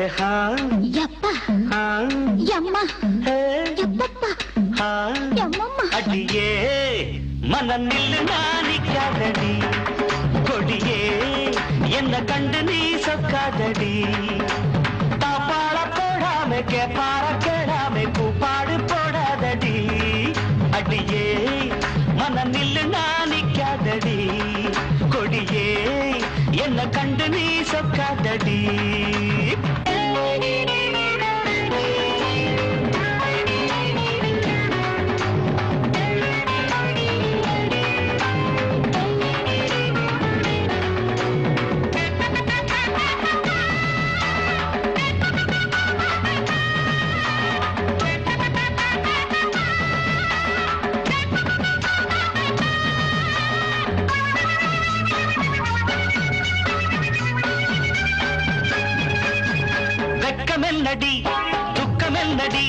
अरे हाँ यप्पा हाँ यम्मा यप्पप्पा हाँ यम्मम्मा अडिये मन निल्लु नानिक्कादडी कोडिये एन्न कंडु नी सोक्कादडी तापाळ पोडामे केपाळ केडामे कूपाडु पोडादडी अडिये मन निल्लु नानिक्कादडी कोडिये एन्न कंडु नी सोक्कादडी வெட்கமென்னடி துக்கமென்னடி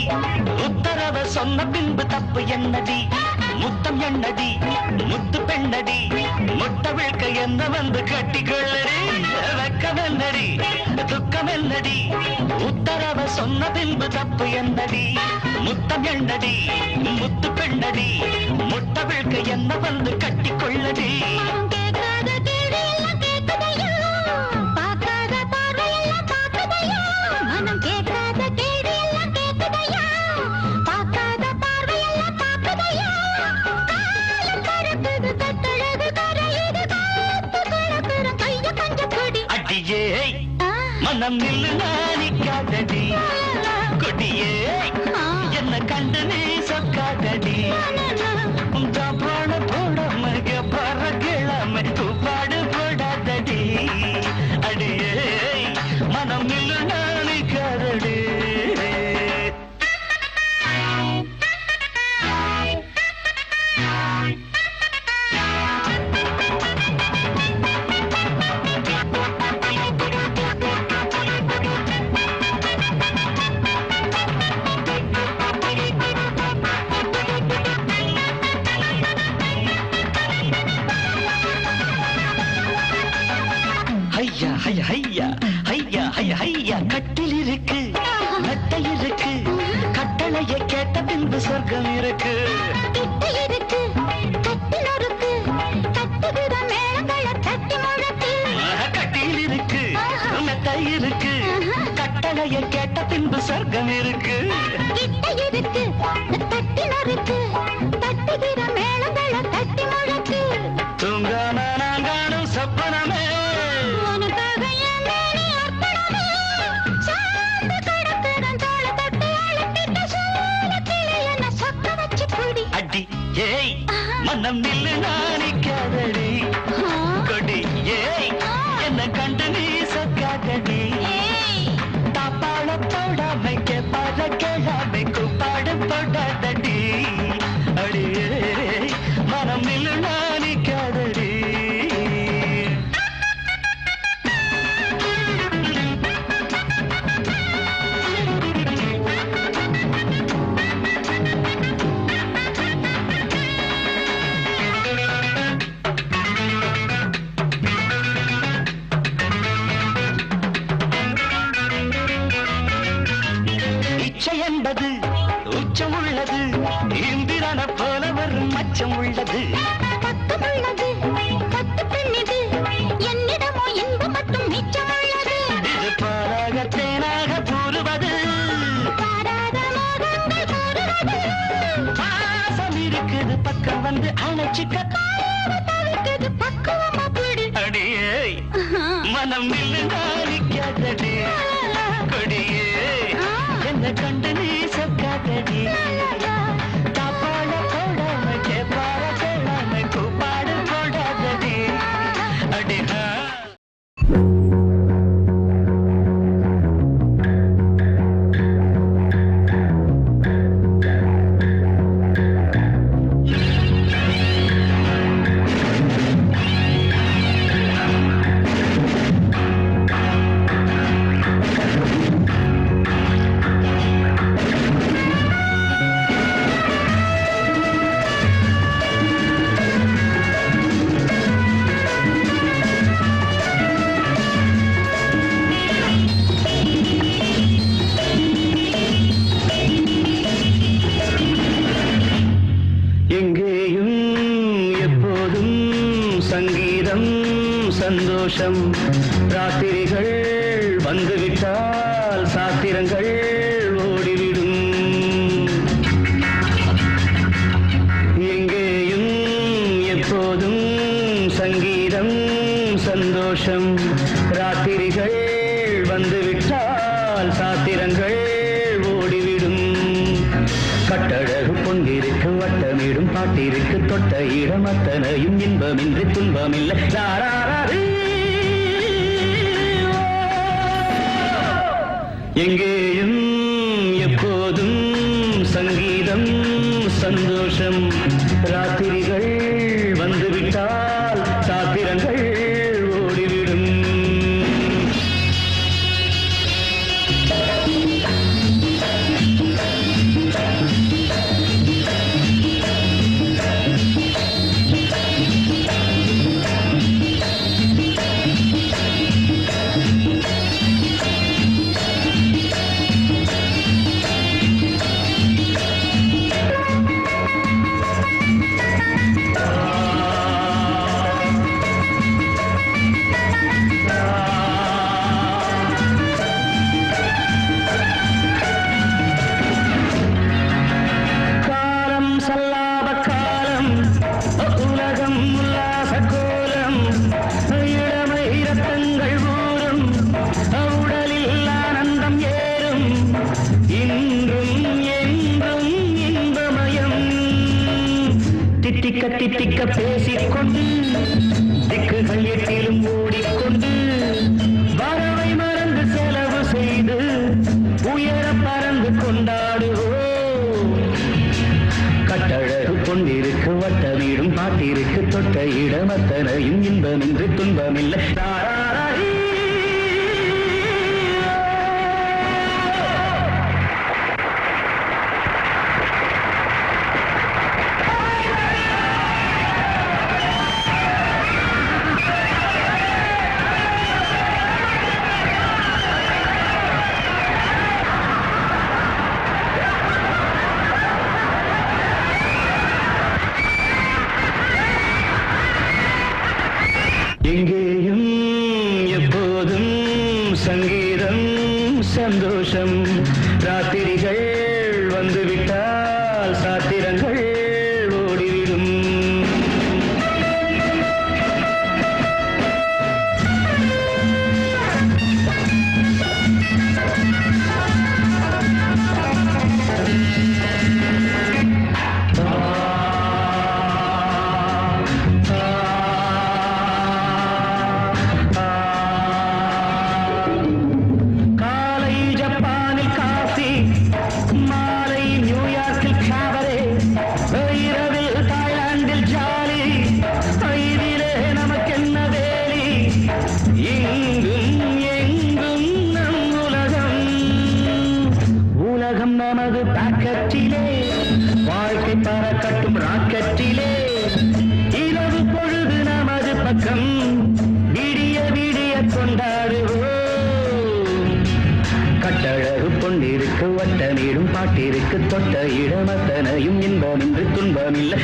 உத்தரவ சொன்ன பின்பு தப்பு என்னடி முத்தம் என்னடி முத்து பெண்ணடி முட்ட விழ்க்க என்ன வந்து கட்டிக்கொள்ளடி வெட்கமென்னடி துக்கமென்னடி உத்தரவ சொன்ன பின்பு தப்பு என்னடி முத்தம் என்னடி முத்து பெண்ணடி முட்ட விழ்க்க என்ன வந்து கட்டிக்கொள்ளடி மனம் நில்லு நானிக்காதடி கொடியே என்ன கண்டு நீ சொக்காதடி பாட போடாம பற கிழமை பாடு போடாதடி அடியே மனம் நில்லு நானிக்காதடி ஐயா ஐயா ஐயா ஐயா ஐயா கட்டில் இருக்கு மெத்தை இருக்கு கட்டளையை கேட்ட பின்பு சொர்க்கம் இருக்கு கட்டில் இருக்கு மெத்தை இருக்கு கட்டளையை கேட்ட பின்பு சொர்க்கம் இருக்கு தூங்கான நான் காணும் சொப்பனமே ஏய் மனம் நில்லு நானிக்காதடி கொடி ஏய் என்ன கண்டு நீ சொக்காதடி தாப்பாள போடாமை கேப்பாட கேளாமை கூப்பாடு போடாதடி அடியே மனம் நில்லு நானிக்காதடி என்பது உச்சம் உள்ளது இந்திரன போல வரும் மச்சம் உள்ளது பக்கம் உள்ளது பத்து பெண்ணிது என்னிடமோ இன்பு மட்டும் மிச்சம் உள்ளது இது பாராக தேனாக கூறுவது பாராத மோகங்கள் கூறுவது பாசம் இருக்குது பக்கம் வந்து அணைச்சிக்க தவிர்க்குது பக்குவமா பிடி அடியே மனம் நில்லு நானிக்காதடி கொடியே என்ன கண்டு நீ சொக்காதடி தாப்பாள போடாம கேப்பார கேளாம கூப்பாடு போடாதடி அடிஹா சந்தோஷம் ராத்திரிகள் வந்துவிட்டால் சாத்திரங்கள் ஓடிவிடும் எங்கேயும் எப்போதும் சங்கீதம் சந்தோஷம் ராத்திரிகள் வந்துவிட்டால் சாத்திரங்கள் ஓடிவிடும் கட்டழகு பொன்னிருக்கு வட்டமிடும் பாட்டிற்கு தொட்ட இடம் அத்தனையும் இன்பமின்றி துன்பமில்லை எங்கேயும் எப்போதும் சங்கீதம் சந்தோஷம் ராத்திரிகள் வந்துவிட்டால் சாத்திரங்கள் ஓடிவிடும் திட்டிக்க பேசிக்கொண்டு திக்குகள் எட்டிலும் ஓடிக்கொண்டு வரவை மறந்து செலவு செய்து உயர பறந்து கொண்டாடுவோம் கட்டழகு கொண்டிருக்கு வட்டமீடும் பாட்டிற்கு தொட்ட இடம் அத்தனையும் இன்பமின்றி துன்பமில்லை எங்கேயும் எப்போதும் சங்கீதம் சந்தோஷம் ராத்திரிகள் வந்துவிட்டால் சாத்திரங்கள் ஓடிவிடும் நமது பாக்கெட்டிலே வாழ்க்கை பறக்கட்டும் ராக்கெட்டிலே இரவு பொழுது நமது பக்கம் விடிய விடிய கொண்டாடுவோம் கட்டழகு பொன்னிருக்கு வட்டமீடும் பாட்டிற்கு தொட்ட இடமத்தனையும் இன்பமின்றி துன்பமில்லை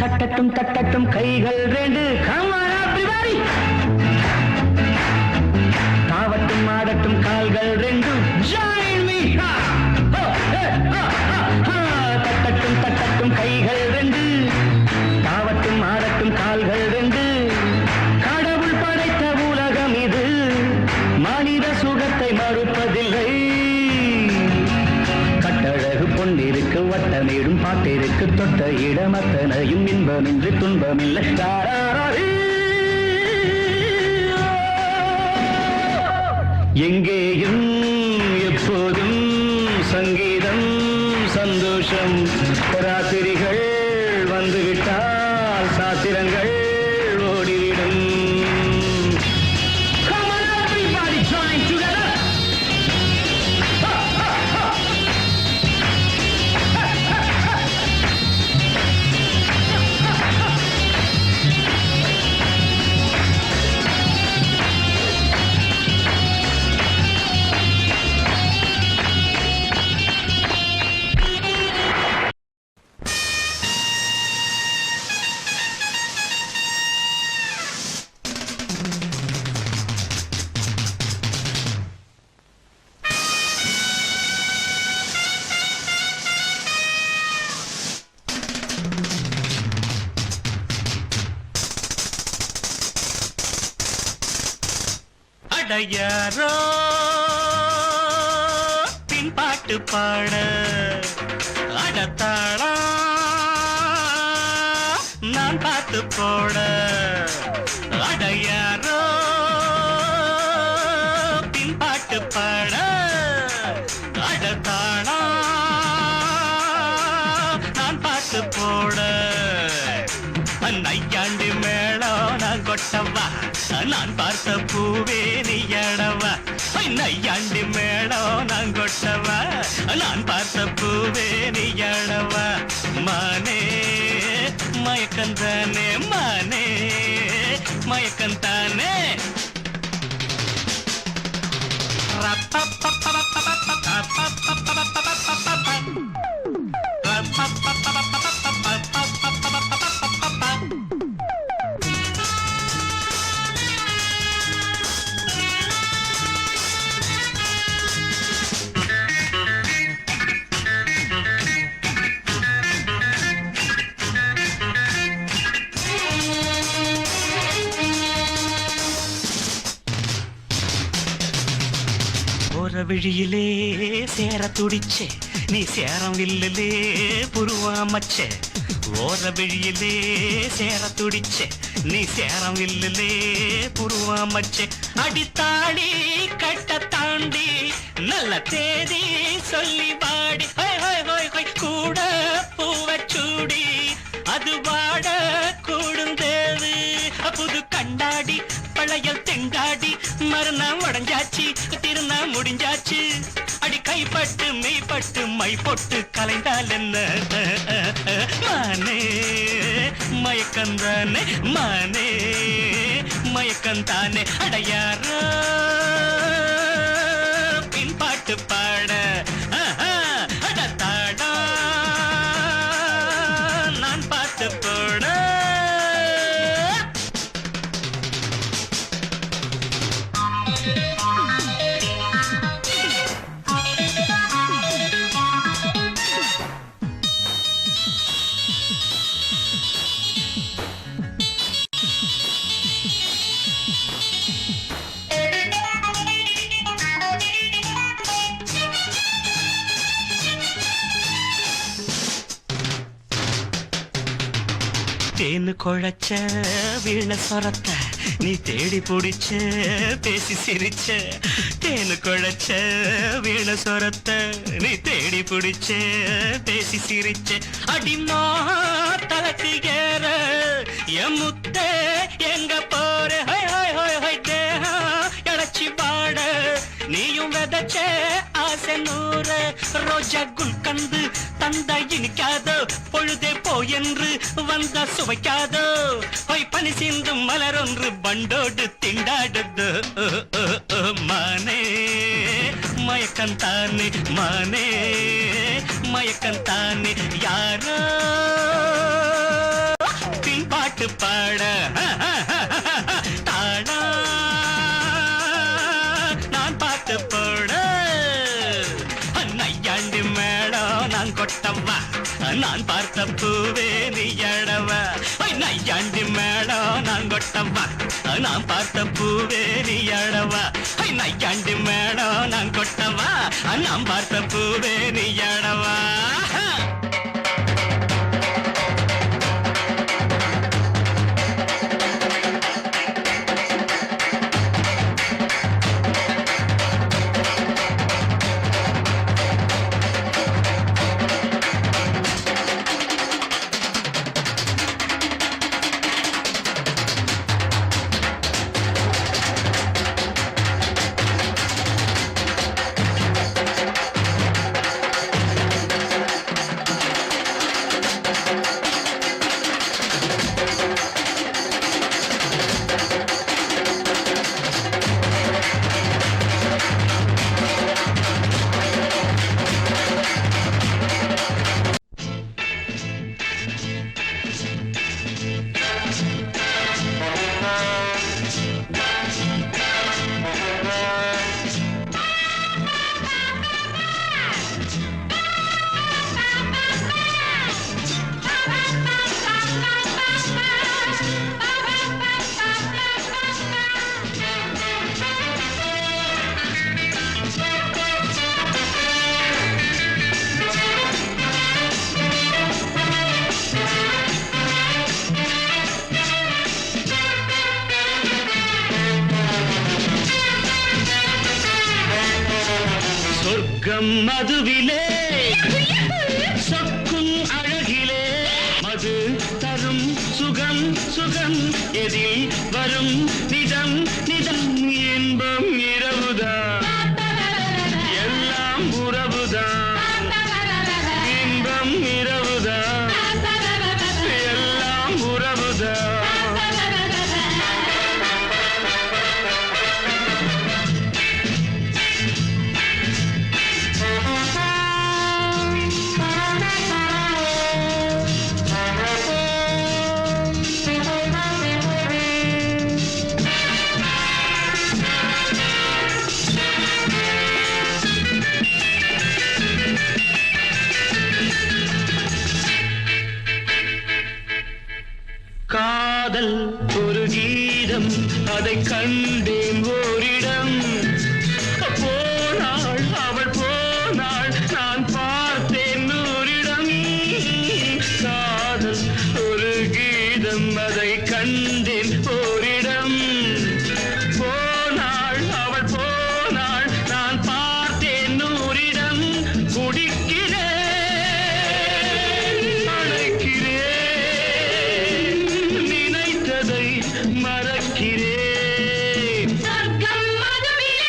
தட்டட்டும் தட்டட்டும் கைகள் ரெண்டு தாவட்டும் ஆடட்டும் கால்கள் ரெண்டு தட்டட்டும் தட்டட்டும் கைகள் ரெண்டு தாவட்டும் ஆடட்டும் கால்கள் ரெண்டு கடவுள் படைத்த உலகம் இது மனித சுகத்தை மறுப்பதில்லை கட்டழகு பொன்னிருக்கு வட்டமேடும் பாட்டிற்கு தொட்ட இடமத்தனையும் இன்பமின்றி துன்பமில்லை எங்கேயும் எப்போதும் சங்கீதம் சந்தோஷம் ராத்திரிகள் வந்துவிட்டால் சாத்திரங்கள் ஓடிவிடும். Come on everybody, join together. அடையாரோ பின்பாட்டு பாட அடத்தாளா நான் பார்த்து போட அடையாரோ பின்பாட்டு பாட அடத்தாளா நான் பார்த்து போட நையாண்டி மேளம் நான் கொட்டவா நான் பார்த்த பூவே நீயடவா நையாண்டி மேளம் நான் கொட்டவா நான் பார்த்த பூவே நீயடவா மானே மயக்கந்தானே மானே மயக்கந்தானே விழியிலே சேர துடிச்சே நீ சேரம் வில்லிலே புருவாமச்சே ஓர விழியிலே சேர துடிச்சே நீ சேரம் வில்லிலே புருவாமச்சே அடித்தாடி கட்ட தாண்டி நல்ல தேதி சொல்லி பாடி கூட பூவச்சூடி அது வாட கூடுந்தேது புது கண்டாடி பழையல் தெங்காடி மறுநாள் உடஞ்சாச்சு திருநா முடிஞ்சாச்சு அடி கைப்பட்டு மெய்ப்பட்டு மை பொட்டு கலைந்தால் என்ன மானே மயக்கந்தானே மானே மயக்கந்தானே அடையாரோ பின்பாட்டு பாட அடத்தாடா நான் பார்த்து போட தேனு குழைச்ச வீண சொரத்த நீ தேடி பிடிச்ச பேசி சிரிச்ச தேனு குழைச்ச வீண சொரத்த நீ தேடி பிடிச்ச பேசி சிரிச்ச அடிமா தலக்கு ஏற என் முத்த எங்க போற தேகம் இழைச்சி பாட நீயும் விதைச்ச ஆசை நூற ரோஜா குல்கந்து தந்த இனிக்காதோ பொழுதே போ என்று வந்த சுவைக்காதோ பனி சிந்தும் மலரொன்று பண்டோடு திண்டாடுது மானே மயக்கந்தானே மானே மயக்கந்தானே யாரோ பின்பாட்டு பாட தாடா நான் பார்த்து போட நையாண்டி மேடம் நான் கொட்டவா நான் பார்த்த பூவே நீயடவா நையாண்டி மேடம் நான் கொட்டவா நான் பார்த்த பூவே நீயடவா நையாண்டி மேடம் நான் கொட்டவா நான் பார்த்த பூவே நீயடவா சொர்க்கம் மதுவிலே சொக்கும் அழகிலே மது தரும் சுகம் சுகம் எதில் வரும் நிதம் நிதம் இன்பம் இரவுதான் எல்லாம் உறவுதான் இன்பம் இரவுதான் எல்லாம் உறவுதான் காதல் ஒரு கீதம் அதை கண்டேன் ஓரிடம் போனாள் அவள் போனாள் நான் பார்த்தேன் நூறிடம் காதல் ஒரு கீதம் அதை கண்டேன் ஓரிடம் போனாள் அவள் போனாள் நான் பார்த்தேன் நூறிடம் குடிக்கிறேன் அழைக்கிறேன் மறக்கிறேன் சொர்க்கம் மதுவிலே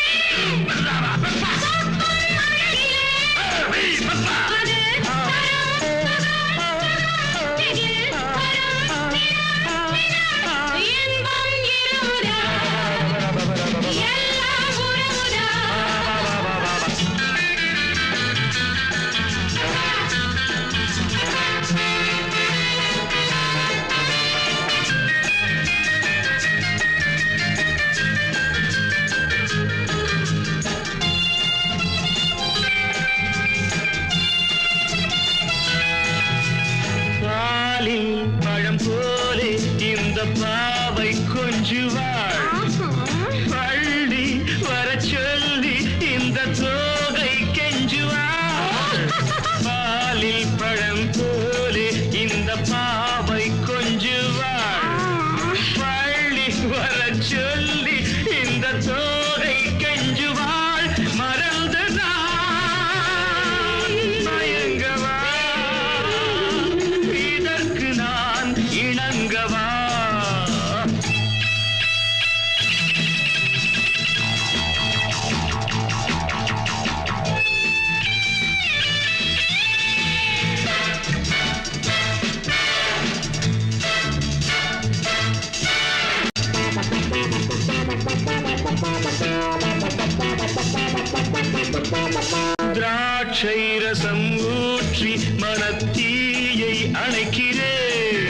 பழம் போலே இந்த பாவை கொஞ்சுவாள் பள்ளி வர சொல்லி இந்த தோகை கெஞ்சுவாள் பாலில் பழம் போலே இந்த பாவை கொஞ்சுவாள் பள்ளி வர சொல்லி இந்த தோகை கெஞ்சுவாள் மறந்து நான் மயங்கவா இணங்கவா திராட்சை ரசம் ஊற்றி மனத்தீயை அணைக்கிறேன்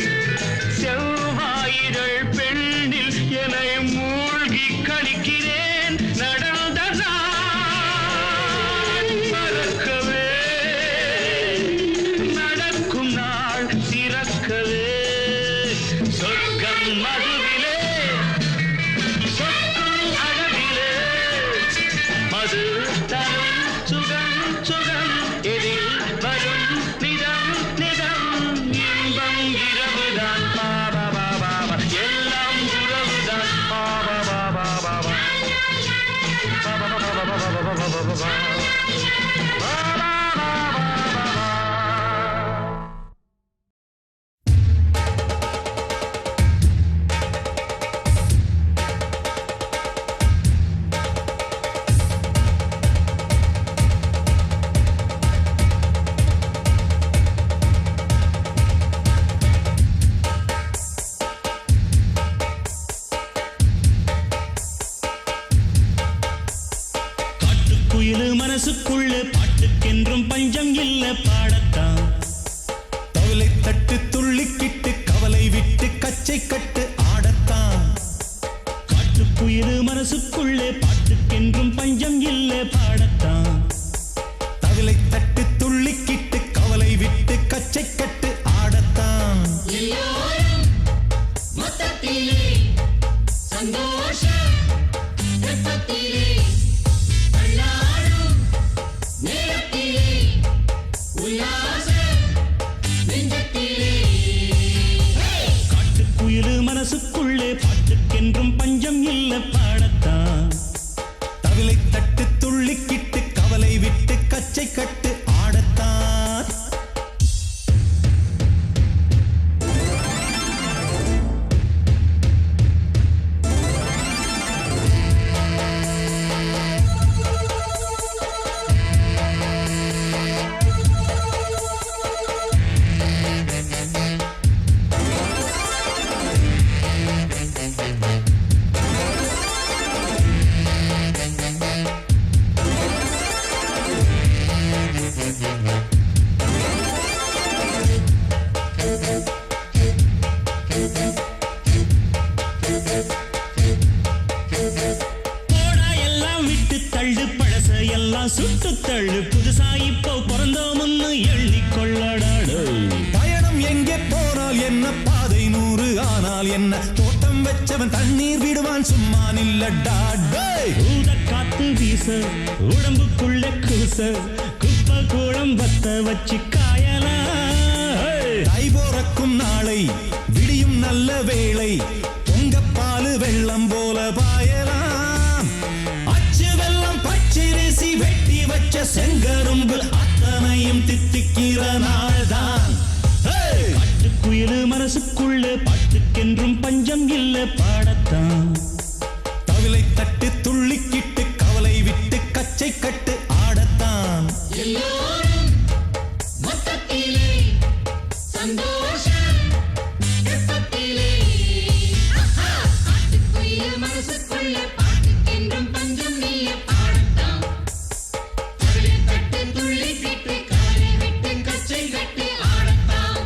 செவ்வாயிரள் பெண்ணில் என்னை மூழ்கி கழிக்கிறேன் நடந்த நாள் மறக்கவே நடக்கும் நாள் திறக்கவே சொர்க்கம் மதுவிலே சொக்கும் அழகிலே மது தரும் சுகம் சுகம் எதில் வரும் நிதம் நிதம் இன்பம் இரவுதான் பாபா பாபா எல்லாம் உறவுதான் பாபா பாபா பாபா பாபா பாபா பாபா மனசுக்குள்ள பாட்டுக்கென்றும் பஞ்சம் இல்ல பாடத்தான் தவளை தட்டு துள்ளிக்கிட்டு கவலை விட்டு கச்சை கட்டு ஆடத்தான் காட்டுக்குயிலு மனசுக்குள்ள பாட்டுக்கென்றும் பஞ்சம் இல்ல பாடத்தான் தவளை தட்டு துள்ளிக்கிட்டு கவலை விட்டு கச்சை கட்டு ஆடத்தான் மொத்தத்திலே சந்தோஷம் மனசுக்குள்ளே பாட்டுக்கென்றும் பஞ்சம் இல்ல பாடத்தான் தவிலை தட்டு துள்ளிக்கிட்டு கவலை விட்டு கச்சை என்ன பாதை 100 ஆனால் என்ன தோட்டம் வச்சவன் தண்ணீர் விடுவான் சும்மா நில்லடா ஊத காத்து வீச உடம்புக்குள்ள கூச குப்பை கூடம் வத்த வச்சு காயலாம் தை போறக்கும் நாளை விடியும் நல்ல வேளை பொங்கப்பாலு வெள்ளம் போல பாயலாம் அச்சு வெள்ளம் பச்சரிசி வெட்டி வச்ச செங்கரும்பு அத்தனையும் தித்திக்கிற நாள்தான் காட்டுக்குயிலு மனசுக்குள்ள பாட்டுக்கென்றும் பஞ்சம் இல்ல பாடத்தான் தவிலை தட்டு துள்ளிக்கிட்டு கவலை விட்டு கச்சை கட்டு ஆடத்தான் எல்லோரும் மொத்தத்திலே சந்தோஷம் எப்பத்திலே காட்டுக்குயில் மனசுக்குள்ள பாட்டுக்கென்றும் பஞ்சம் இல்ல பாடத்தான் தவிலை தட்டு துள்ளி கிட்டு காலை விட்டு கச்சை கட்டு ஆடத்தான்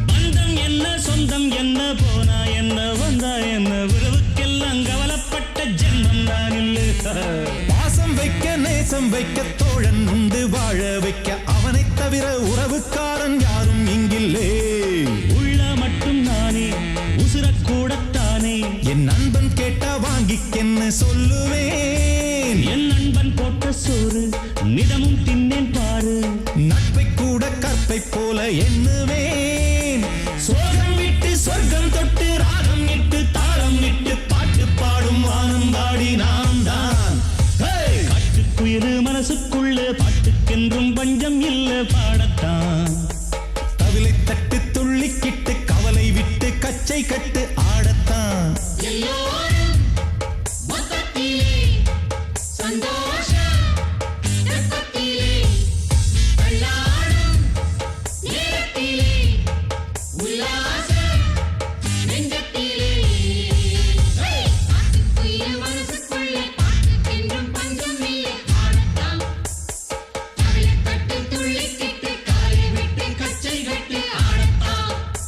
பந்தம் என்ன சொந்தம் என்ன போனா என்ன வந்தா என்ன உறவுக்கெல்லாம் கவலைப்பட்ட ஜென்மம் நான் இல்ல பாசம் வைக்க நேசம் வைக்க தோழன் உண்டு வாழ வைக்க அவனைத் தவிர உறவுக்காரன் யாரும் இங்கில்லே உள்ள மட்டும் நானே உசுரக்கூடத்தானே என் நண்பன் கேட்டா வாங்கிக்கென்னு சொல்லுவேன் என் நண்பன் போட்ட சோறு நிதமும் தின்னேன் பாரு நட்பை கூட கற்பை போல எண்ணுவேன் சோகம் விட்டு சொர்க்கம் தொட்டு ராகம் இட்டு தாளம் இட்டு பாட்டு பாடும் வானம் பாடி நாம் தான் காட்டுக்குயிலு மனசுக்குள்ள பாட்டுக்கென்றும் பஞ்சம் இல்ல பாடத்தான் தவிலை தட்டு துள்ளிக்கிட்டு கவலை விட்டு கச்சை கட்டு ஆடத்தான் எல்லோரும் மொத்தத்திலே சந்தோஷம் எப்பத்திலே வெள்ளாடும் நேரத்திலே உல்லாசம் நெஞ்சத்திலே காட்டுக்குயில் மனசுக்குள்ளே பாட்டுக்கென்றும் பஞ்சம் இல்லை பாடத்தான் தவிலை தட்டு துள்ளிக்கிட்டு காலை விட்டு கச்சை கட்டு ஆடத்தான்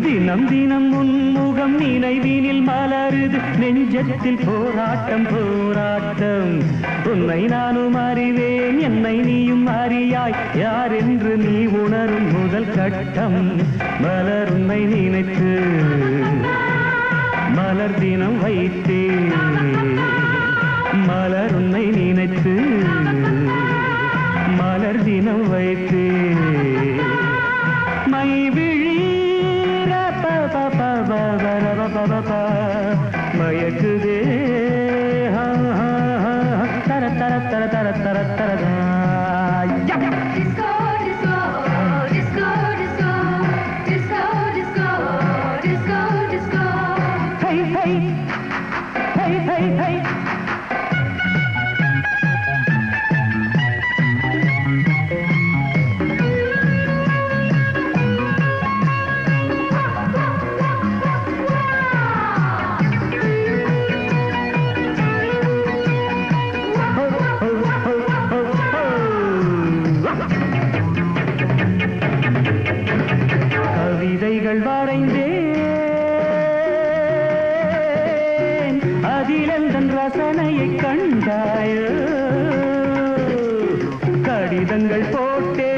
தினம் தினம் உன்முகம் நினைவினில் மலருது நெஞ்சத்தில் போராட்டம் போராட்டம் உன்னை நானும் அறிவேன் என்னை நீயும் அறியாய் யார் என்று நீ உணரும் முதல் கட்டம் மலர் உன்னை நினைத்து மலர் தினம் வைத்தே மலர் உன்னை நினைத்து மலர் தினம் வைத்தே மை விழி மயக்குதே தர தர தர தர தர தர Disco, disco, disco, disco, disco, disco, disco, disco. hey hey hey hey hey அதிலெந்தன் ரசனையை கண்டாயோ கடிதங்கள் போட்டே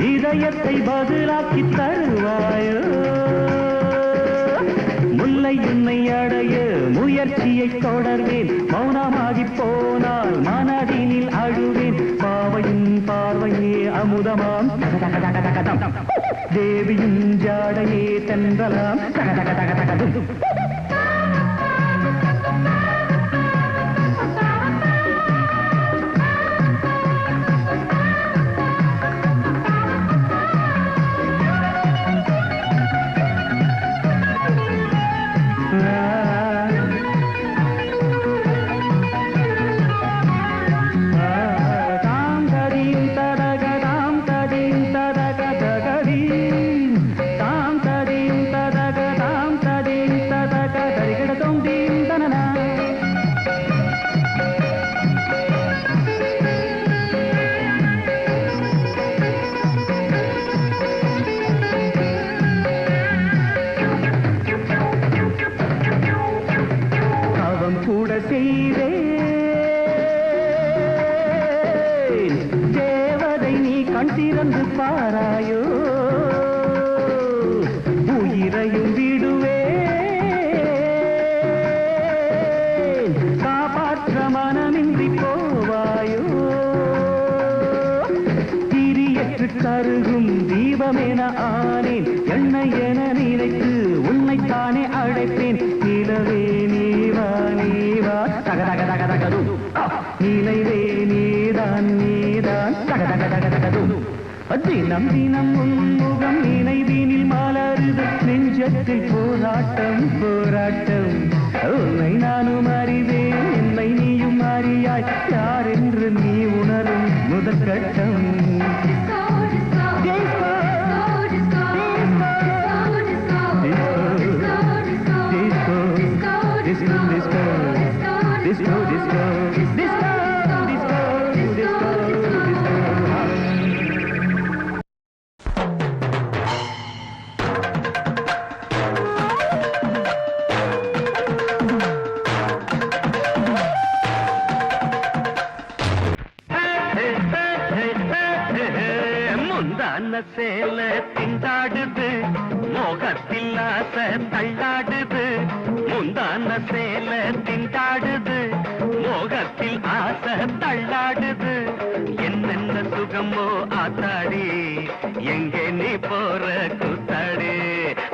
இதயத்தை பதிலாக்கி தருவாயோ முல்லை உன்னை அடைய முயற்சியை தொடர்வேன் மௌனமாகி போனால் மனதினில் அழுவேன் பாவையின் பார்வையே அமுதமாம் தேவியின் ஜாடையே தென்றலாம் தேவதை நீ கண் திறந்து பாராயோ உயிரையும் விடுவே காப்பாற்ற மனமின்றி போவாயோ திரியற்று கருகும் தீபமென ஆனேன் எண்ணெய் என நினைத்து உன்னைத்தானே அழைப்பேன் நிலவே நீவா நீவா தக தக தக தகது நிலைவே நீதான் நீதான் தக தக தக தகது தினம் தினம் உன்முகம் நினைவினில் மலருது நெஞ்சத்தில் போராட்டம் போராட்டம் உன்னை நானும் அறிவேன் என்னை நீயும் அறியாய் யார் என்று நீ உணரும் முதற்கட்டம் Disco, disco, disco, disco, disco, disco. முந்தான சேல திண்டாடுது மோகத்தில் ஆசை தள்ளாடுது முந்தான சேல திண்டாடுது மோகத்தில் ஆசை தள்ளாடுது என்னென்ன சுகமோ ஆத்தாடி எங்கே நீ போற கூத்தாடி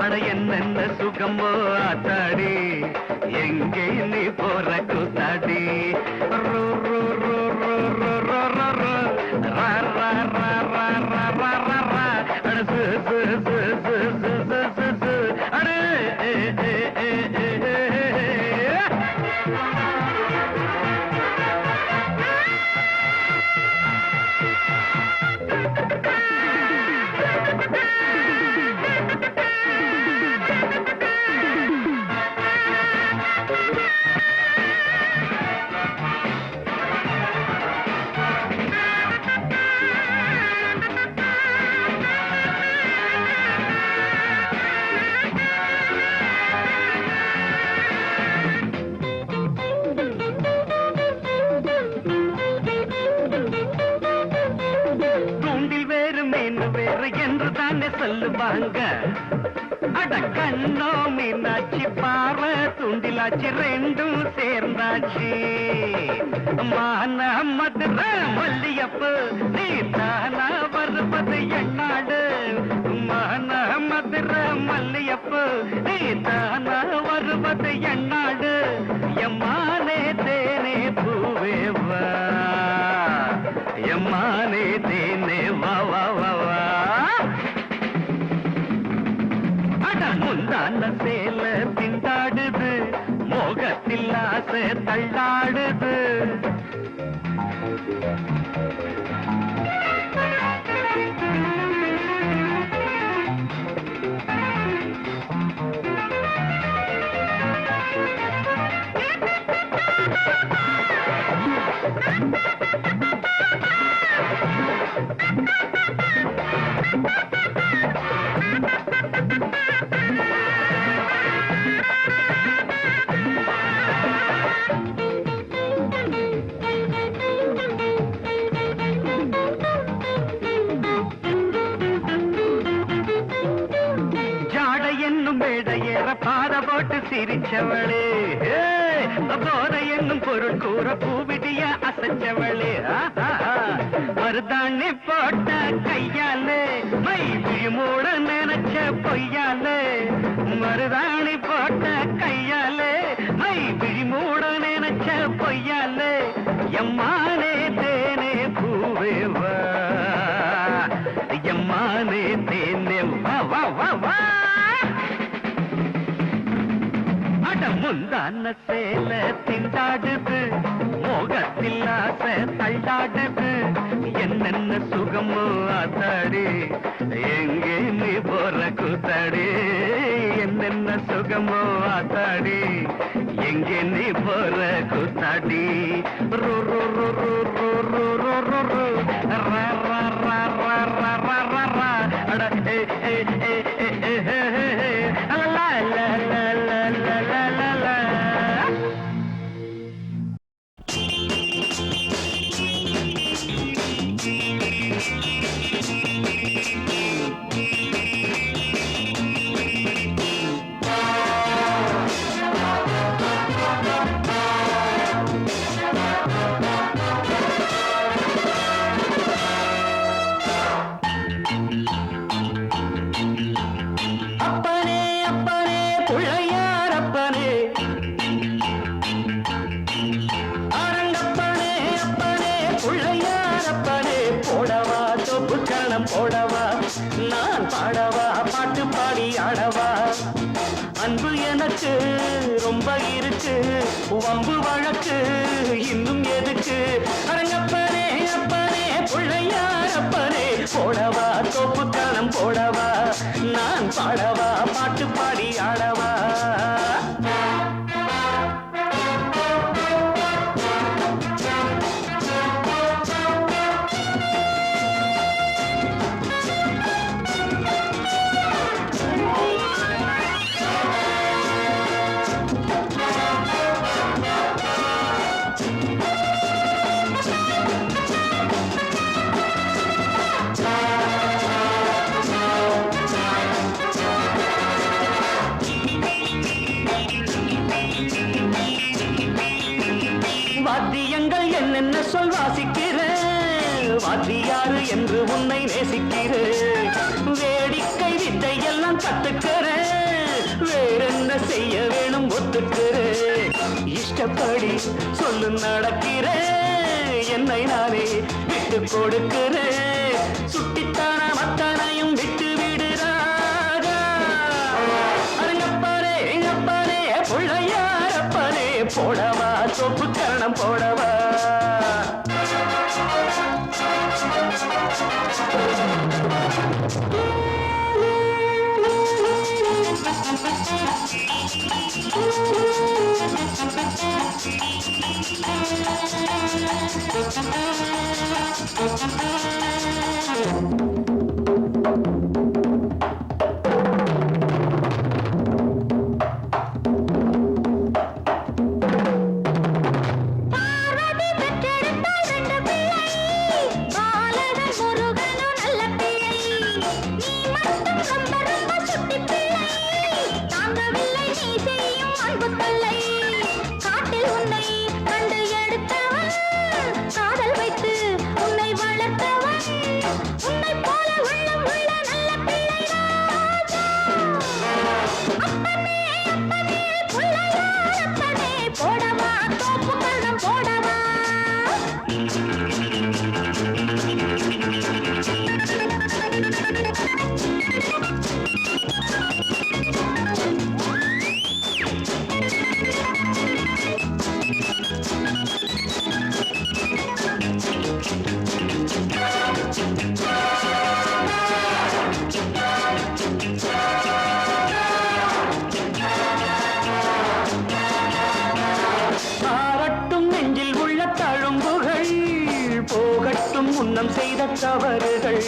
அட என்னென்ன சுகமோ ஆத்தாடி எங்கே நீ போற கூத்தாடி ரோ ரோ ரோ ரோ ரோ ரோ ரோ ரோ ரா ரா ரா ரா ரா ரா ரா ரா அட சு சு சு சு சு சு சு சு அட ஏ ஏ ஏ ஏ சொல்லுவாங்க அட கண்ணோ மீனாட்சி பாறை துண்டிலாச்சு ரெண்டும் சேர்ந்தாச்சு மான மதுரை மல்லியப்பு நீ தானா வருவது என்னாடு மான மதுரை மல்லியப்பு நீ தானா வருவது என்னாடு எம்மானே தேனே பூவே வா எம்மானே தேனே வா வா வா வா முந்தான சேல திண்டாடுது மோகத்தில் ஆசை தள்ளாடுது போட்டு சிரிச்சவளே போதை என்னும் பொருள் கூற பூவிடிய அசைச்சவளே மருதாணி போட்ட கையாலே மை விழிமூட நினைச்ச பொய்யாலே மருதாணி போட்ட கையாலே மை விழிமூட நினைச்ச பொய்யாலே எம்மானே தேனே பூவேவா எம்மானே தேனே வா வா வா வா முந்தான சேல திண்டாடுது மோகத்தில் ஆசை தள்ளாடுது என்னென்ன சுகமோ ஆத்தாடி எங்கே நீ போற கூத்தாடி என்னென்ன சுகமோ ஆத்தாடி எங்கே நீ போற கூத்தாடி ரோ ரோ ரோ ரோ ரோ ரோ ரோ ரோ ரோ ரா ரா ரா ரா ரா ரா ரா ரா அட ஏ ஏ ஏ ஏ ஏ லா லா லா லா லா லா லா அப்பனே அப்பனே புள்ளையார் அப்பனே அரங்கப்பனே அப்பனே புள்ளையார் அப்பனே போடவா தொப்பு கரணம் போடவா நான் பாடவா பாட்டு பாடி ஆடவா அன்பு எனக்கு ரொம்ப இருக்கு வம்பு வழக்கு இன்னும் எதுக்கு அரங்கப்பனே அப்பனே புள்ளையார் அப்பனே போடவா தொப்பு கரணம் போடவா நான் பாடவா பாட்டு பாடி ஆடவா வாத்தியங்கள் என்னென்ன சொல் வாசிக்கிறேன் வாத்தியாரு என்று உன்னை நேசிக்கிறேன் வேடிக்கை வித்தை எல்லாம் கத்துக்கிறேன் வேறென்ன செய்ய வேணும் ஒத்துக்கிறேன் இஷ்டப்படி சொல்லு நடக்கிறேன் என்னை நானே விட்டு கொடுக்கிறேன் சுட்டித்தான மத்தனையும் விட்டு விடுறாரா அரங்கப்பாரே எங்கப்பாரே புள்ளையாரப்பனே போடவா சொப்பு கரணம் போடவா முன்னம் செய்த தவறுகள்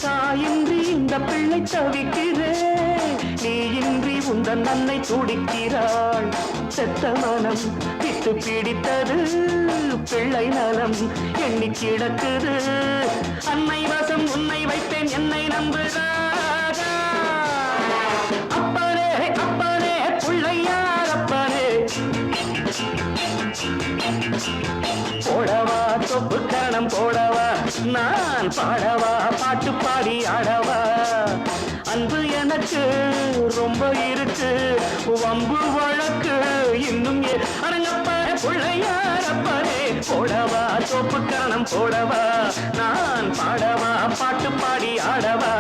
தாயின்றி இந்த பிள்ளை தவிக்கிறேன் நீ இன்றி உந்தன் அன்னை துடிக்கிறாள் செத்த மனம் விட்டு பிடித்தது பிள்ளை நலம் எண்ணி கிடக்குது அன்னை வசம் உன்னை வைத்தேன் என்னை நம்புகிறாரா அப்பனே அப்பனே பிள்ளை நான் பாடவா பாட்டு பாடி ஆடவா அன்பு எனக்கு ரொம்ப இருக்கு வம்பு வழக்கு இன்னும் அரங்கப்ப பிள்ளையாரப்பரே போடவா சோப்பு கரணம் போடவா நான் பாடவா பாட்டு பாடி ஆடவா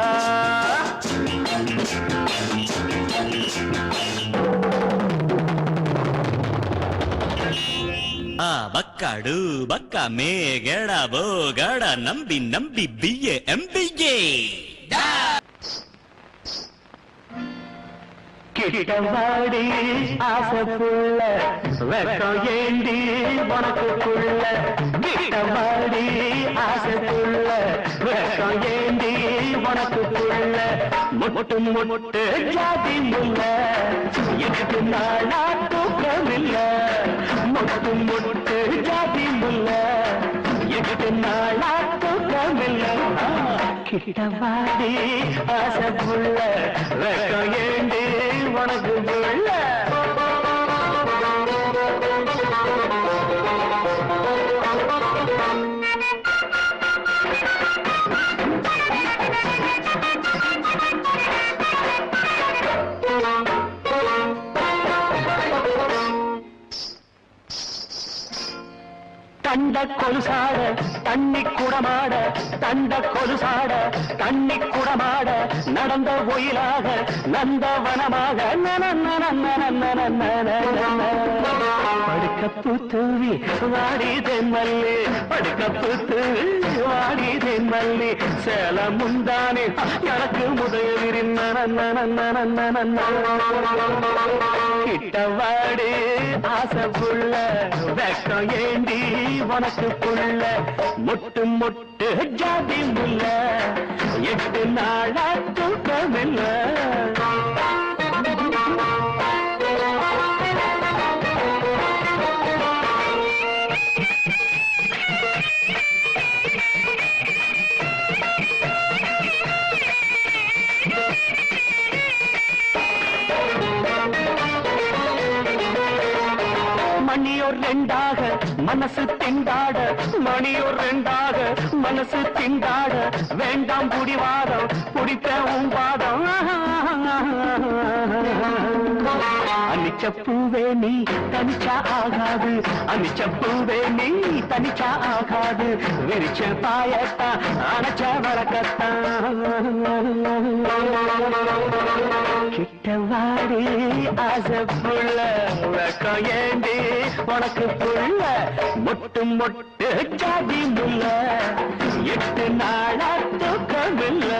பக்காடு பக்கா மேகடா போகடா நம்பி நம்பி பிஏ எம்பிஏ கிட்டவாடி ஆசைப்புள்ள வெக்கம் ஏண்டி உனக்குள்ள கிட்டவாடி ஆசைப்புள்ள வெக்கம் ஏண்டி உனக்குள்ள முட்டு முட்டு ஜாதி முல்ல எனக்கு நாளா தூக்கமில்ல முட்டு முட்டு ஜாதி முல்ல எனக்கு நாளா தூக்கமில்ல கிட்டவாடி ஆசைப்புள்ள வெக்கம் ஏண்டி உனக்கு புள்ள தண்ட கொலுசாட தண்ணி குடமாட தண்ட கொலுசாட தண்ணி குடமாட நடந்த ஒயிலாக நந்தவனமாக படுக்கப்பு தூவி வாடி தென்மல்லி படுக்கப்பு தூவி வாடி தென்மல்லி சேல முந்தானே எனக்கு முதலிரின் கிட்டவாடி ஆசைப்புள்ள வெக்கம் ஏண்டி உனக்கு புள்ள முட்டு முட்டு ஜாதி முல்ல 8 நாளா தூக்கமில்ல மணியோர் ரெண்டாக மனசு திண்டாட மணியோர் ரெண்டாக மனசு திண்டாட வேண்டாம் புடிவாதம் புடிப்ப உம்பாதம் அனிச்சப்பூவே நீ தனிச்சா ஆகாது அனிச்சப்பூவே நீ தனிச்சா ஆகாது விரிச்ச பாயத்தா அணைச்ச வழக்கத்தான் கிட்டவாடி ஆசைப்புள்ள வெக்கம் ஏண்டி உனக்கு புள்ள முட்டு முட்டு ஜாதி முல்ல 8 நாளா தூக்கமில்ல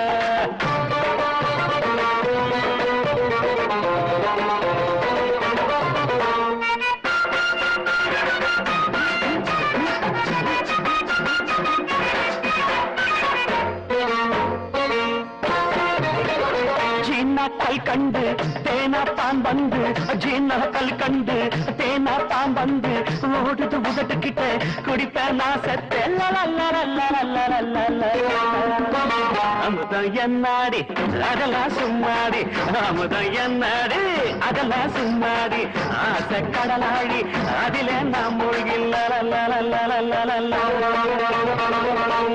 கல் கண்டு தேனா பான் வந்து ஜீன கல் கண்டு தேனா பான் வந்து ஓடுது உதட்டு கிட்ட குடிப்ப நான் செத்த அமுதம் என்னாடி அதெல்லாம் சும்மாடி அமுதம் என்னாடி அதெல்லாம் சும்மாடி ஆசை கடலாடி அதில நான் மூழ்கில்ல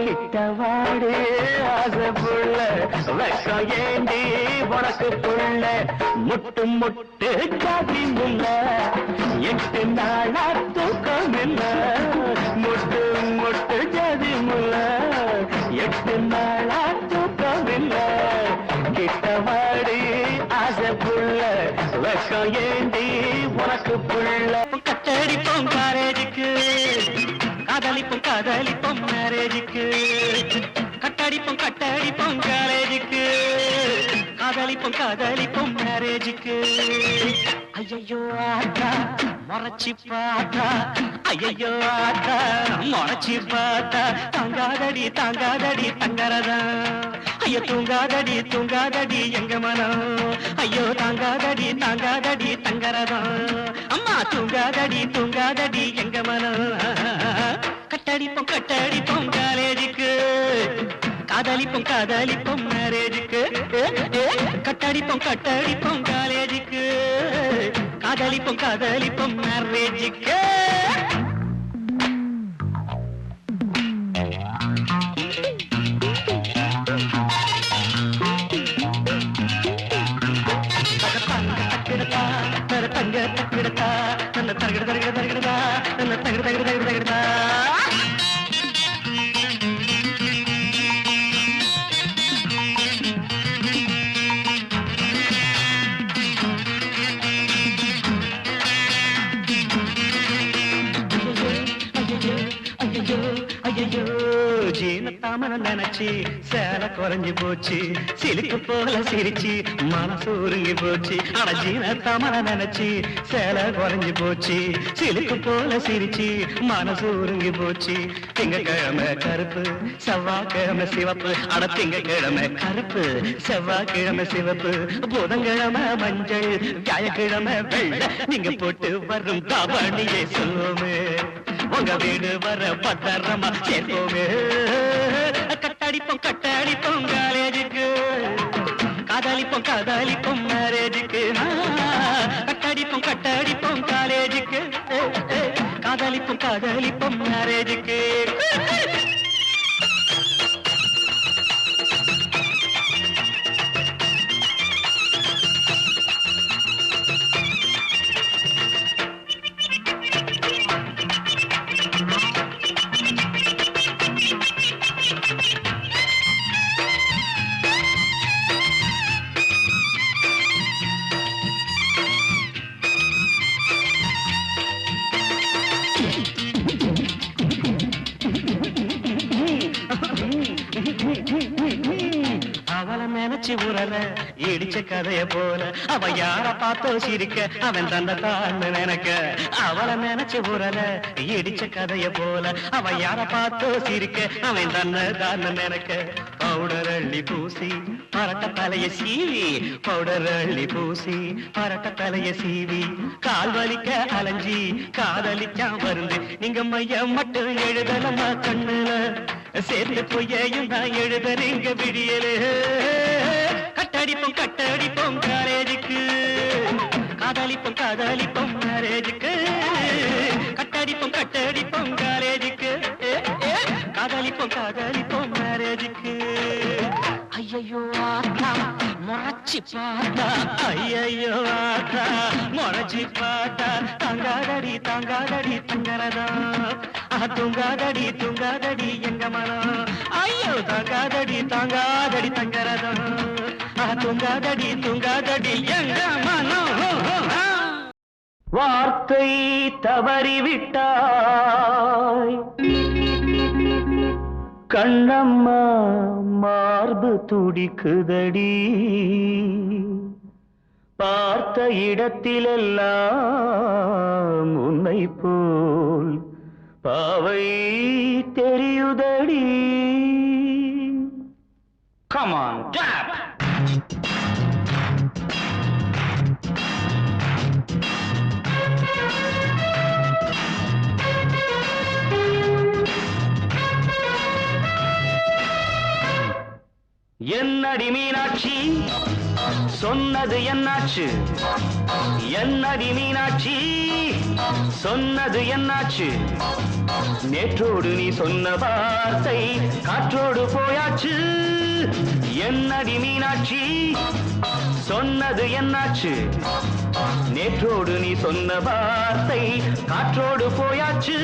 கிட்டவாடி ஆசை புள்ள வெக்கம் ஏண்டி உனக்கு புள்ள முட்டு முட்டு ஜாதி முல்ல 8 நாளா தூக்கமில்ல முட்டு முட்டு ஜாதி முல்ல 8 நாளா தூக்கமில்ல கிட்டவாடி ஆசை புள்ள வெக்கம் ஏண்டி உனக்கு புள்ள கட்டடிப்போம் காலேஜுக்கு காதலிப்போம் காதலிப்போம் மேரேஜுக்கு கட்டடிப்போம் கட்டடிப்போம் காலேஜுக்கு காதலிப்போம் காதலிப்போம் மேரேஜுக்கு ஐயோ ஆத்தா முறைச்சி பார்த்தா ஐயோ ஆத்தா முறைச்சி பார்த்தா தாங்காதடி தாங்காதடி தங்கரதா ஐயோ தூங்காதடி தூங்காதடி எங்க மனம் ஐயோ தாங்காதடி தாங்காதடி தங்கரதா அம்மா தூங்காதடி தூங்காதடி எங்க மனம் கட்டடிப்போம் கட்டடிப்போம் காலேஜுக்கு காதலிப்போம் காதலிப்போம் மேரேஜுக்கு கட்டடிப்போம் கட்டடிப்போம் காலேஜுக்கு காதலிப்போம் காதலிப்போம் மேரேஜுக்கு தமன நினைச்சு சேலை குறைஞ்சு போச்சு சிலுக்கு போல சிரிச்சு மனசு உருங்கி போச்சு அட ஜீன தமன நினைச்சு சேலை குறைஞ்சு போச்சு சிலுக்கு போல சிரிச்சு மனசு உருங்கி போச்சு திங்கக்கிழமை கருப்பு செவ்வாய்க்கிழமை சிவப்பு அட திங்கக்கிழமை கருப்பு செவ்வாய்க்கிழமை சிவப்பு புதன்கிழமை மஞ்சள் வியாழக்கிழமை வெள்ளை நீங்க போட்டு வரும் தாவணியை சொல்லுவோமே உங்க வீடு வர பத்திரமா சேர்ப்போமே கட்டடிப்போம் காலேஜுக்கு காதலிப்போம் மேரேஜுக்கு கட்டடிப்போம் காலேஜுக்கு காதலிப்போம் மேரேஜுக்கு அவளை நினைச்சு உரல இடிச்ச கதைய போல அவ யார பார்த்தோ சிரிக்க அவன் தந்த தான்னு நினைக்க அவளை நினைச்சு உரல இடிச்ச கதைய போல அவ யார பார்த்தோ சிரிக்க அவன் தன்ன தான்னு நினைக்க பவுடர் அள்ளி பூசி பரட்ட தலைய சீவி பவுடர் அள்ளி பூசி பரட்ட தலைய சீவி கால் வலிக்க அலைஞ்சி காதலிச்சா வருந்து நீங்க மையம் மட்டும் எழுதலமா கண்ணுல சேர்ந்து பொய்யையும் நான் எழுதுறீங்க விடியலே கட்டடிப்போம் காலேஜுக்கு காதலிப்போம் மேரேஜுக்கு கட்டடிப்போம் காலேஜுக்கு காதலிப்போம் மேரேஜுக்கு ஐயையோ ஆத்தா முறைச்சி பார்த்தா ஐயையோ ஆத்தா முறைச்சி பார்த்தா தங்காதடி தங்கரதா தூங்காதடி எங்க மனம் ஐயோ தங்காதடி தங்கரதா தூங்காதடி எங்க மனம் வார்த்தை தவறிவிட்டாய் கண்ணம்மா மார்பு துடிக்குதடி பார்த்த இடத்திலெல்லாம் உன்னை போல் பாவை தெரியுதடி Come on, clap! என்னடி மீனாட்சி சொன்னது என்னாச்சு என்னடி மீனாட்சி சொன்னது என்னாச்சு நேற்றோடு நீ சொன்ன வார்த்தை காற்றோடு போயாச்சு என்னடி மீனாட்சி சொன்னது என்னாச்சு நேற்றோடு நீ சொன்ன வார்த்தை காற்றோடு போயாச்சு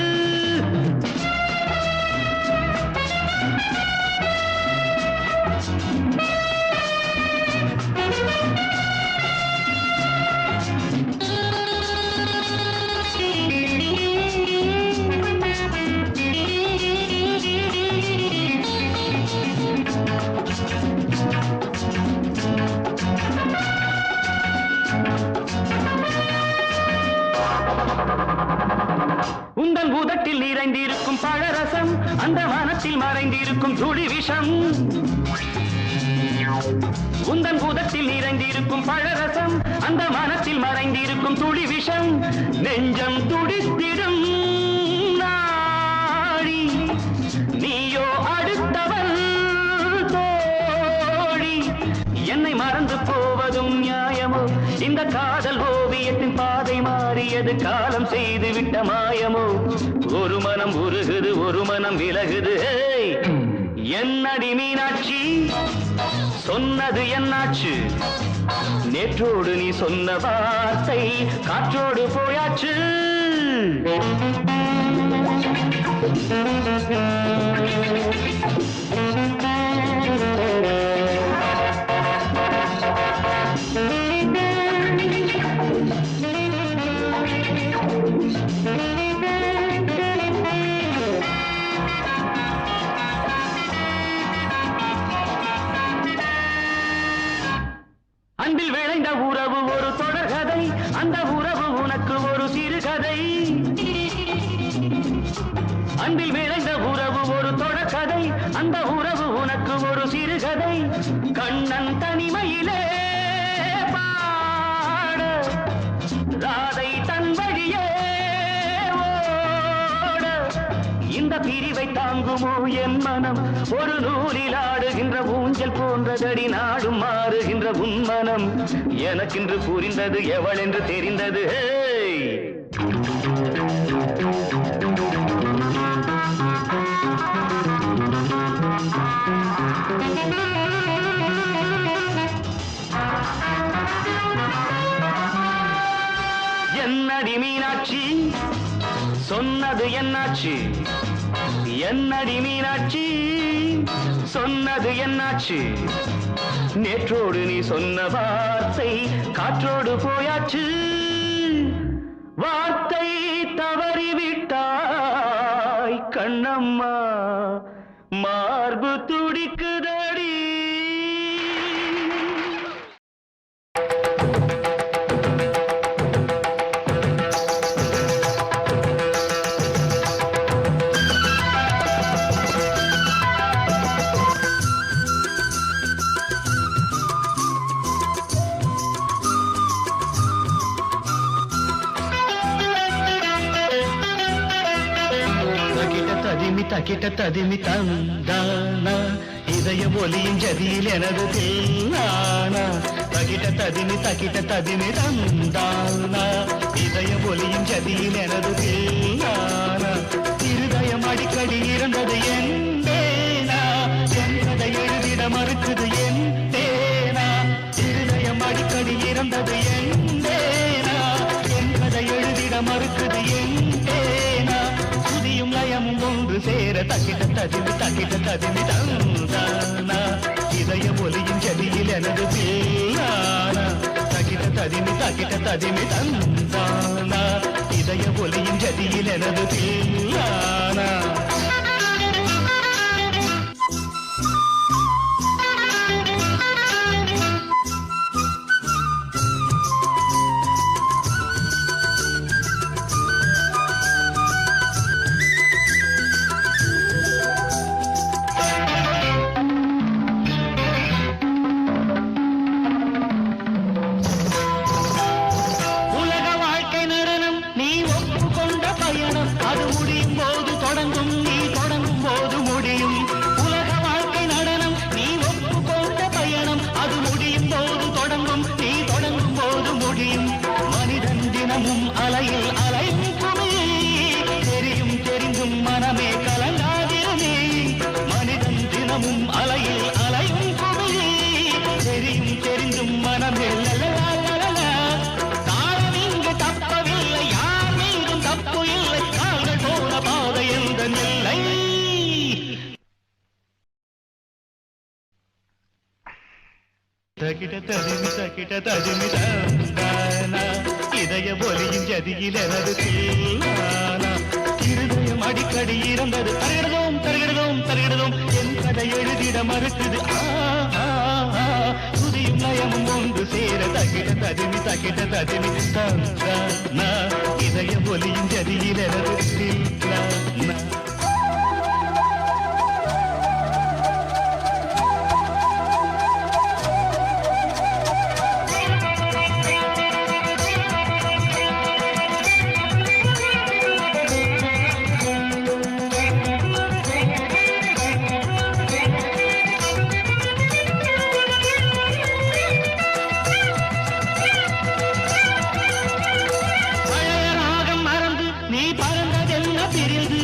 உந்தன் பூதத்தில் நிறைந்திருக்கும் பழரசம் அந்த மனத்தில் மறைந்திருக்கும் துளி விஷம் உந்தன் பூதத்தில் நிறைந்திருக்கும் பழரசம் அந்த மனத்தில் மறைந்திருக்கும் துளி விஷம் நெஞ்சம் துடித்திடும் நாடி நீயோ அடுத்தவள் தோழி என்னை மறந்து போவதும் நியாயமோ இந்த காதல் ஓவியத்தின் பாதை மாறியது காலம் செய்து விட்ட மாயமோ ஒரு மனம் உருகுது ஒரு மனம் விலகுது என்னடி மீனாட்சி சொன்னது என்னாச்சு நேற்றோடு நீ சொன்ன வார்த்தை காற்றோடு போயாச்சு அன்பில் விளைந்த உறவு ஒரு தொடர்கதை, அந்த உறவு உனக்கு ஒரு சிறுகதை. அன்பில் விளைந்த உறவு ஒரு தொடர்கதை, அந்த உறவு உனக்கு ஒரு சிறுகதை. கண்ணன் தனிமையிலே பாட, ராதை தன் வழியே ஓட, இந்த பிரிவை தாங்குமோ என் மனம்? ஒரு நூலில் ஆடுகின்ற ஊஞ்சல் போன்றதடி, நாடும் மாறுகின்ற உன் மனம். எனக்கென்று புரிந்தது எவள் என்று தெரிந்தது. என்னடி மீனாட்சி சொன்னது என்னாச்சு? என்னடி மீனாட்சி சொன்னது என்னாச்சு? நேற்றோடு நீ சொன்ன வார்த்தை காற்றோடு போயாச்சு. வார்த்தை தவறிவிட்டாய் கண்ணம்மா, மார்பு துடிக்குதடி. தக்கிட்ட ததிமி தந்தானா, இதய ஒலியின் ஜதியில் எனது தேனானா. தக்கிட்ட ததிமி தந்தானா, இதய ஒலியின் ஜதியில் எனது தேனானா. இருதயம் அடிக்கடி இருந்தது என் தேனா, என்பதை எழுதிட மறுக்குது என் தேனா. இருதயம் அடிக்கடி இருந்தது என் தேனா, என்பதை எழுதிட மறுக்குது என் தேனா. சுதியும் லயமும் ஒன்று சேர தக்கிட்ட ததிமி தந்தானா, இதய ஒலியின் ஜதியில் எனது தேனானா. தக்கிட்ட ததிமி தந்தானா, இதய ஒலியின் ஜதியில் எனது தேனானா. அலையில் அலைக்குமே தெரியும் தெரிந்தும் மனமே கலங்காதிருமே. மனிதன் தினமும் அலையில் அலைக்குமே தெரியும் தெரிந்தும் மனமே தாழம் இங்கு தப்பவில்லை, யார் மீதும் தப்பு இல்லை. கால்கள் போன பாதை எந்த நிலை. தக்கிட்ட ததிமி தந்தானா, இதய ஒலியின் ஜதியில் எனது தேனானா. இருதயம் அடிக்கடி இருந்தது தருகிறதும் என் கதை எழுதிட மறுக்குது. சுதியும் லயமும் ஒன்று சேர தக்கிட்ட ததிமி தந்தானா, இதய ஒலியின் ஜதியில் எனது தேனானா. நீ பறந்ததெல்லாம் தெரியுது,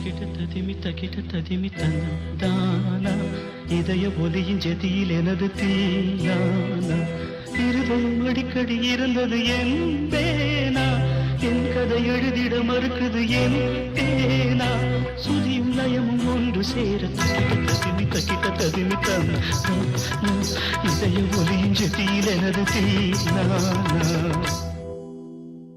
தகிட ததிமி தந்தானா இதய ஒலியின் ஜதியில் எனது தீனானா இருதயம் அடிக்கடி இருந்தது என் பேனா என் கதை எழுதிட மறுக்குது என் பேனா சுதியும் லயமும் ஒன்று சேர தகிட ததிமி தந்தானா இதய ஒலியின் ஜதியில் எனது தீனானா